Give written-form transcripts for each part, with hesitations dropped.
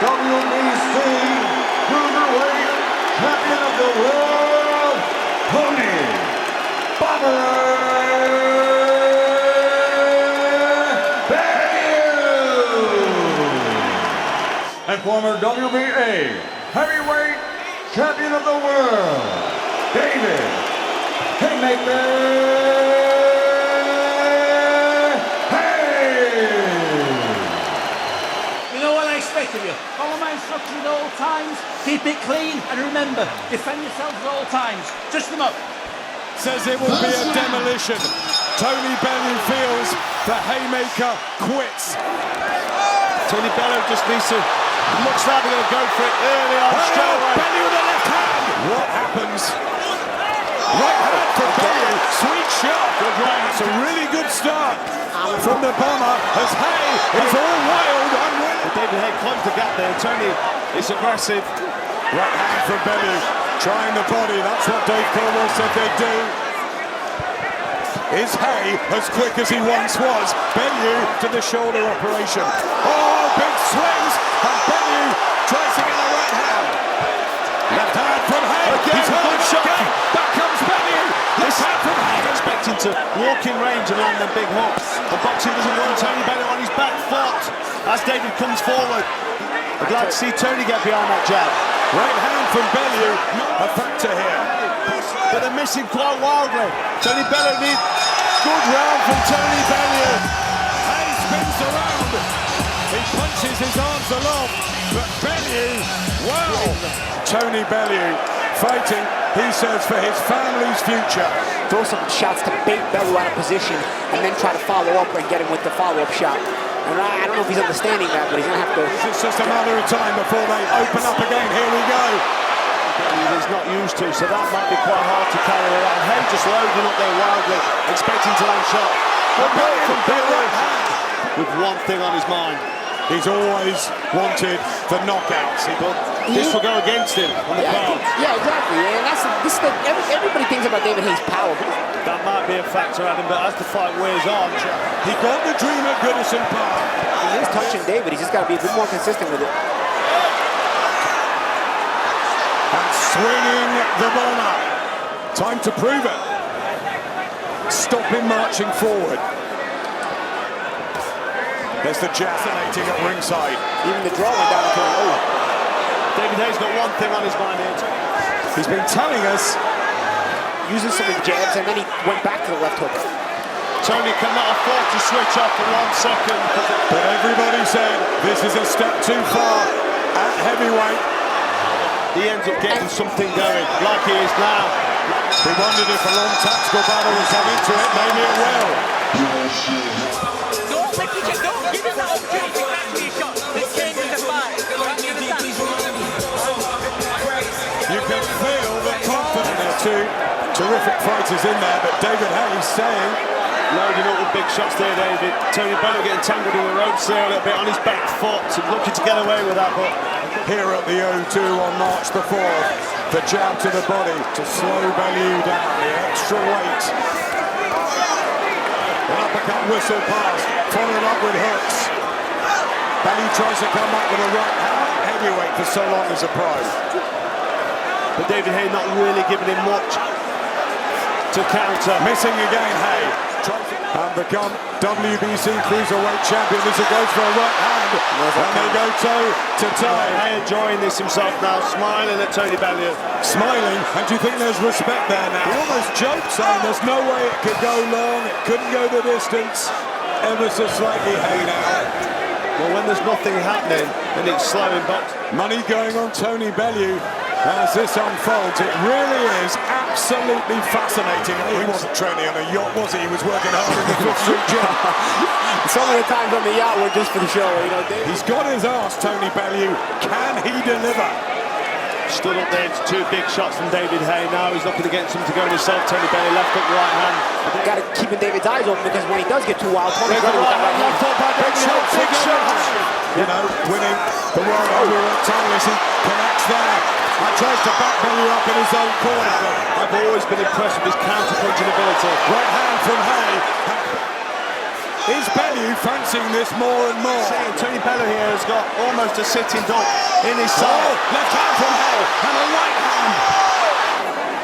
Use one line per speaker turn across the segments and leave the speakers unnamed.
WBC Cruiserweight Champion of the World, Tony Bellew. And former WBA Heavyweight Champion of the World, David Hayemaker.
Of you. Follow my instructions at all times, keep it clean, and remember, defend yourselves at all times. Touch them up.
Says it will be a demolition. Tony Bellew feels the Hayemaker quits.
Tony Bellew just needs to, looks like they're going to go for it early on straight away.
Bellew with the left hand. What happens? Right hand for Bellew. Sweet shot. Good right. It's a really good start from the bomber as Haye is all wild and winning.
David Haye closed the gap there. Tony is aggressive.
Right hand from Bellew, trying the body. That's what Dave Cornwall said they'd do. Is Haye as quick as he once was? Bellew to the shoulder operation. Oh, big swings, and Bellew tries to get a right hand. Left hand from Haye.
Again,
he's hurt again. Back comes Bellew. Left hand from Haye.
Expecting to walk in range and land them big hooks. The boxing doesn't want Tony Bellew on his back foot as David comes forward. I'd like to see Tony get behind that jab.
Right hand from Bellew, a factor here.
But they're missing quite wildly. Tony Bellew needs good round from Tony Bellew.
Haye spins around. He punches his arms aloft, but Bellew, wow! Tony Bellew fighting, he says, for his family's future.
Throw some shots to bait Bellew out of position and then try to follow up and get him with the follow-up shot. And I don't know if he's understanding that, but he's going to have to...
It's just a matter of time before they open up again. Here we go.
He's not used to, so that might be quite hard to carry around. Haye just loading up there wildly, expecting to land shot.
But from Bellew
with one thing on his mind.
He's always wanted the knockouts. This will go against him on the card.
Yeah, exactly. And everybody thinks about David Haye's power.
That might be a factor, Adam, but as the fight wears on,
he got the dream at Goodison Park.
He is touching David. He's just got to be a bit more consistent with it.
And swinging the bomber. Time to prove it. Stop him marching forward. There's the jab fascinating at ringside.
Even the draw went down to him.
David Haye's got one thing on his mind here.
He's been telling us,
using some of the jabs, and then he went back to the left hook.
Tony cannot afford to switch off for 1 second.
But everybody said this is a step too far at heavyweight.
He ends up getting something going, like he is now.
We wondered if a long tactical battle would come into it. Maybe it will.
Don't give him that opportunity to catch me shot. This game is a fight.
You can feel the confidence. There are two terrific fighters in there, but David Haye saying,
loading up with big shots there, David. Tony Bellew getting tangled in the ropes there a little bit on his back foot, looking to get away with that. But
here at the O2 on March the 4th, the jab to the body to slow Bellew down, the extra weight. An uppercut whistle pass, followed up with hooks. Bellew tries to come back with a right hand. Heavyweight for so long as a pro.
But David Haye not really giving him much to counter.
Missing again, Haye. And become WBC Cruiserweight Champion as it goes for a right hand. And they go toe to toe.
Haye enjoying this himself now, smiling at Tony Bellew.
Smiling, and do you think there's respect there now? He almost joked, saying there's no way it could go long, it couldn't go the distance. Ever so slightly, Haye now.
Well, when there's nothing happening and it's slowing back.
Money going on Tony Bellew as this unfolds. It really is absolutely fascinating. He wasn't training on a yacht, was he? He was working hard in the Fifth Street gym.
Some of the times on the yacht were just for the show, you know.
He's got his arse, Tony Bellew. Can he deliver?
Stood up there to two big shots from David Haye. Now he's looking to get something to go himself. Tony Bellew left hook, right hand.
Got to keep David's eyes open because when he does get too wild, Tony's ready with that right hand.
Big shot.
You know, winning the world over at timeless. He connects there and tries to back Bellew up in his own corner.
I've always been impressed with his counter-punching ability.
Right hand from Haye. Is Bellew fancying this more and more?
Tony Bellew here has got almost a sitting duck in his side.
Left hand from Haye and a right hand.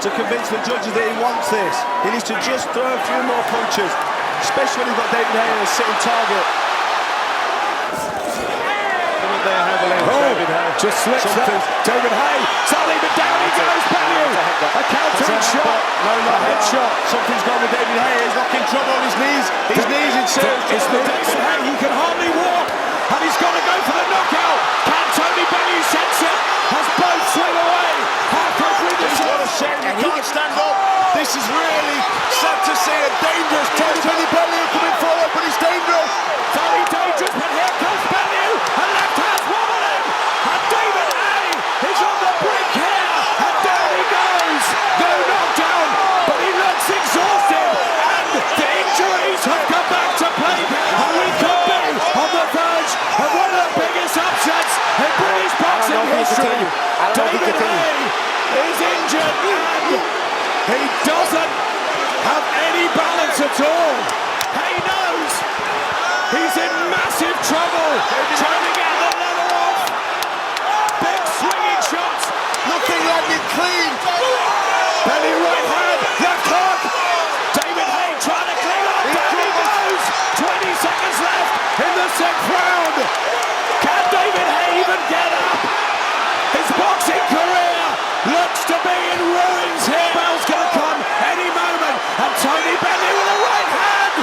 To convince the judges that he wants this, he needs to just throw a few more punches, especially when he's got David Haye as a sitting target. David Haye
just slips there. David Haye, suddenly, but down he goes. Bellew, a countering shot.
No, not a headshot. Something's gone with David Haye. He's knocking trouble on his knees. His knees in serious trouble.
David Haye, he can hardly walk, and he's got to go for the knockout. Can Tony Bellew sense it? Has both swing away. Halfway through this
one. What a shame he can't stand up. This is really sad to see. A dangerous Tony Bellew coming forward, but he's dangerous.
Very dangerous, but here comes Bellew. A left hand's wobbling, and David Haye is on the brink here, and down he goes. No knockdown, but he looks exhausted, and the injuries have come back to play, and we could be on the verge of one of the biggest upsets in British boxing history. David Haye is injured, and he doesn't have any balance at all. Haye knows he's in massive trouble, trying to get the leather off. Big swinging shots.
Nothing landed clean.
Bellew right hand, left hook. David Haye trying to clean up. Down he goes. 20 seconds left in the 6th round. Can David Haye even get up? His boxing career looks to be in ruins here. Bell's going to come any moment. And Tony Bellew with a right hand.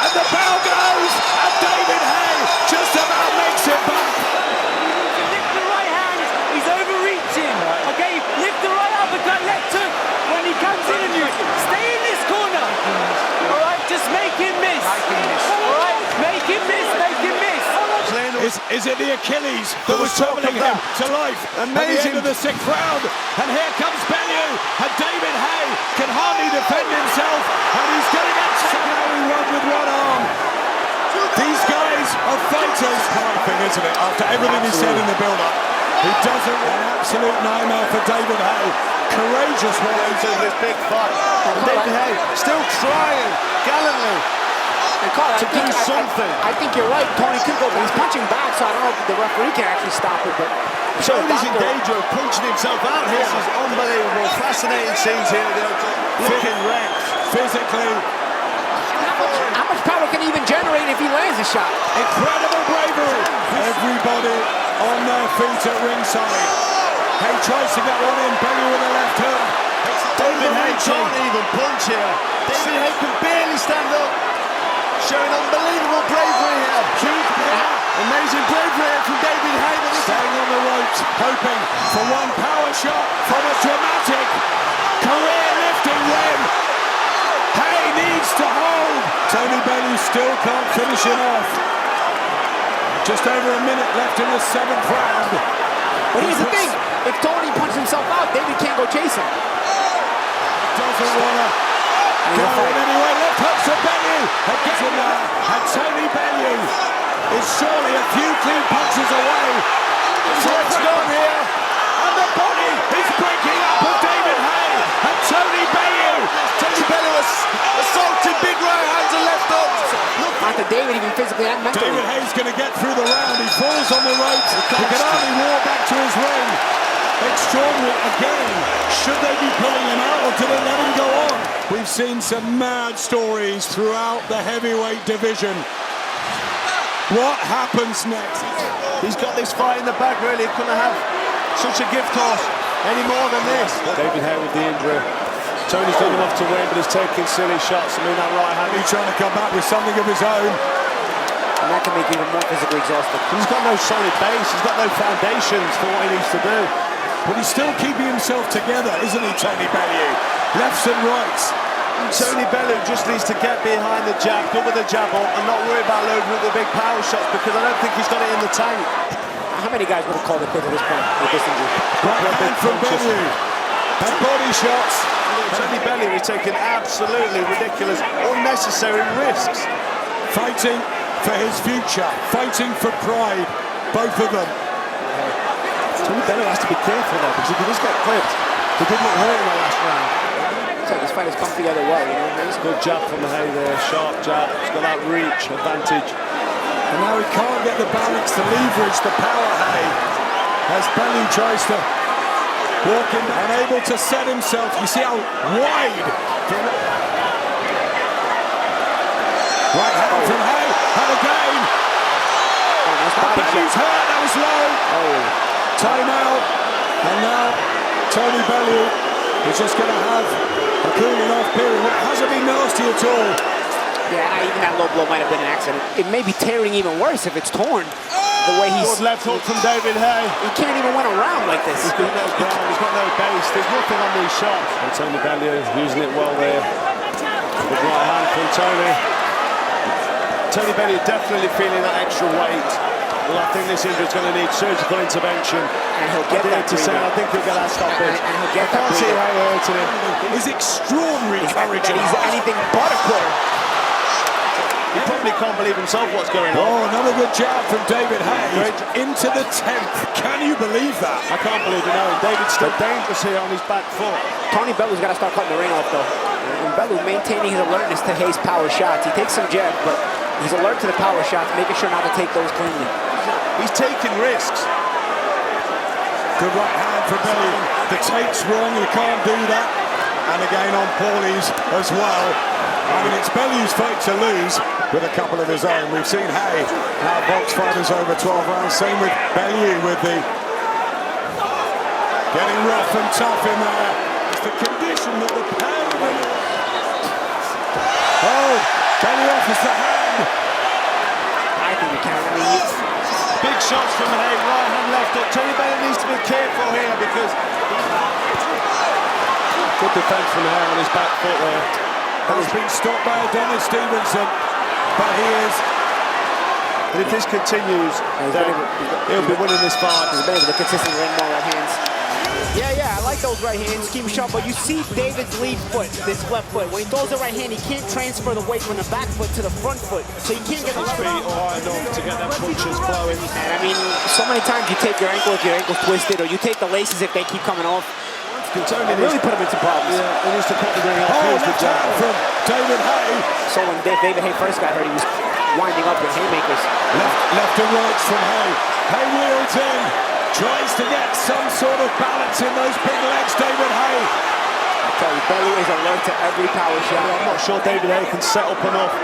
And the bell goes. And David Haye just about makes it back.
Lift the right hand, he's overreaching. Okay, lift the right uppercut, left hook. When he comes in and you stay in this corner. Alright, just make him miss. Alright, make him miss, make him miss.
Is it the Achilles that was troubling him to life? Amazing. At the end of the 6th round, and here comes Bellew, and David Haye can hardly defend himself, and he's going to get taken out and run with one arm. These guys are fighters. Hard thing, isn't it? After everything he said in the build-up, he doesn't want an absolute nightmare for David Haye. Courageous one into this big fight. And David Haye still trying gallantly to do something.
I think you're right. Tony could go, but he's punching back, so I don't know if the referee can actually stop it. But
Tony's engaged of punching himself out here. This is unbelievable. Fascinating scenes here. Looking wrecked physically.
How much power can he even generate if he lands a shot?
Incredible bravery. Everybody on their feet at ringside. Haye tries to get one in. Bellew with a left hook.
David Haye can't even punch here. David Haye can barely stand up. Showing unbelievable bravery here. Amazing bravery here from David Haye.
Staying on the ropes, hoping for one power shot from a dramatic career-lifting win. Haye needs to hold. Tony Bellew still can't finish him off. Just over a minute left in the 7th round.
But here's the thing. If Tony punches himself out, David can't go chase him.
Doesn't want to go in anyway. Left hook to Bellew. Again, and Tony Bellew is surely a few clean punches away. What's gone here? And the body is breaking up of David Haye. And Tony Bellew.
Tony Bellew assaulted big right hands and left hooks.
Not to David, even physically and mentally.
David Haye's going to get through the round. He falls on the ropes. He can only walk back to his ring. Extraordinary again. Should they be pulling him out or do they let him go on? We've seen some mad stories throughout the heavyweight division. What happens next?
He's got this fight in the bag, really. He couldn't have such a gift horse any more than this. David Haye with the injury. Tony's done enough to win, but he's taking silly shots. I mean, that right hand.
He's trying to come back with something of his own.
And that can make him even more physically exhausted.
He's got no solid base. He's got no foundations for what he needs to do.
But he's still keeping himself together, isn't he, Tony Bellew? Lefts and rights.
Tony Bellew just needs to get behind the jab, double the jab up, and not worry about loading with the big power shots, because I don't think he's got it in the tank.
How many guys would have called it quits at this point with this injury?
Right hand from Bellew. And body shots.
Tony Bellew is taking absolutely ridiculous, unnecessary risks.
Fighting for his future, fighting for pride, both of them.
Tony Bellew has to be careful though, because if he does get clipped, he did look hurt in the last round.
Looks like this fight has come together well, you know.
Good jab from Haye there, sharp jab. He's got that reach advantage.
And now he can't get the balance to leverage the power, Haye, as Bellew tries to walk in, unable to set himself. You see how wide. Right hand from Haye, and again. Bellew's hurt, that was low. Time out. And now Tony Bellew is just going to have a cooling off period. It hasn't been nasty at all.
Yeah, even that low blow might have been an accident. It may be tearing even worse if it's torn. The way he's...
Good left hook from David Haye.
He can't even win around like this.
He's got no ground, he's got no base. There's nothing on these shots. And Tony Bellew using it well there. Good right hand from Tony. Tony Bellew definitely feeling that extra weight. Well, I think this injury is going to need surgical intervention.
And he'll get that
to say, I think he'll get that stoppage.
And he'll get that.
I can't see how hurting him.
It is extraordinary courage.
He's anything but a quitter.
He probably can't believe himself what's going on.
Oh, another good jab from David Haye into the 10th. Can you believe that?
I can't believe it. No, David's still dangerous here on his back foot.
Tony Bellew's got to start cutting the ring off, though. And Bellew maintaining his alertness to Haye's power shots. He takes some jab, but he's alert to the power shots, making sure not to take those cleanly.
He's taking risks.
Good right hand from Bellew. The tape's wrong, you can't do that. And again on Paulie's as well. I mean, it's Bellew's fight to lose with a couple of his own. We've seen Haye now box fighters over 12 rounds. Same with Bellew with the getting rough and tough in there. It's the condition that the pound. Oh, Bellew offers the hand.
I think we can. I mean,
big shots from Haye, right hand, left hook. Tony Bellew needs to be careful here because good defense from Haye on his back foot there.
Has been stopped by Adonis Stevenson, but he is.
And if this continues, he'll be winning this fight.
He's been able to consistently land more right hands. Yeah, I like those right hands. Keep him sharp, but you see David's lead foot, this left foot. When he throws the right hand, he can't transfer the weight from the back foot to the front foot, so he can't get the
feet high enough to get them punches flowing.
And I mean, so many times you take your ankle if your ankle's twisted, or you take the laces if they keep coming off. And really put him into problems.
Yeah, he needs to cut the ring off.
Oh, left hand from David Haye.
So when David Haye first got hurt, he was winding up with haymakers.
Left and right from Haye. Haye wheels in, tries to get some sort of balance in those big legs, David Haye.
I tell you, Bellew is alert to every power shot.
I'm not sure David Haye can set up enough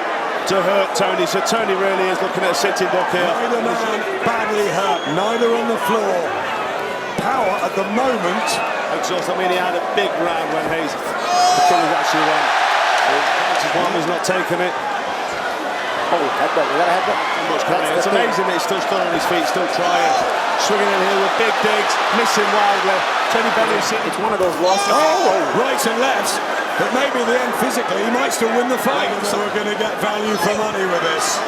to hurt Tony, so Tony really is looking at a sitting duck here.
Neither man badly hurt, neither on the floor. Power at the moment.
Exhaust. I mean, he had a big round when Haye's actually won. He's not taking it.
Oh, headbutt. We got a headbutt.
It's amazing that he's still stood on his feet, still trying. Swinging in here with big digs, missing wildly. Tony Bellew,
it's one of those losses.
Oh, right and left. But maybe in the end, physically, he might still win the fight. So we're going to get value for money with this.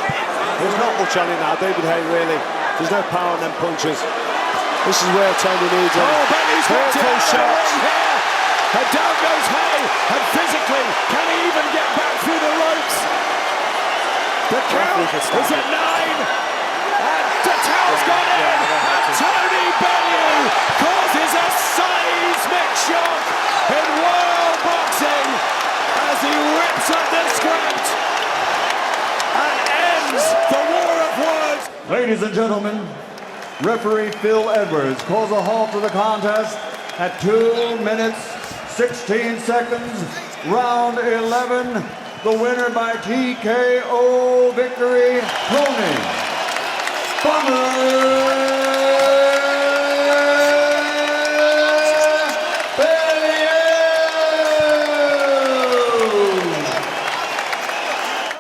There's not much on it now, David Haye, really. There's no power in them punches. This is where Tony needs him.
Oh, Bellew's got
full shots.
Here. And down goes Haye. And physically, can he even get back through the ropes? The count is at 9. And the towel's gone in. And Tony Bellew causes a seismic shock in world boxing as he rips up the script and ends the war of words.
Ladies and gentlemen, referee Phil Edwards calls a halt to the contest at 2 minutes, 16 seconds, round 11. The winner by TKO victory, Tony Bellew.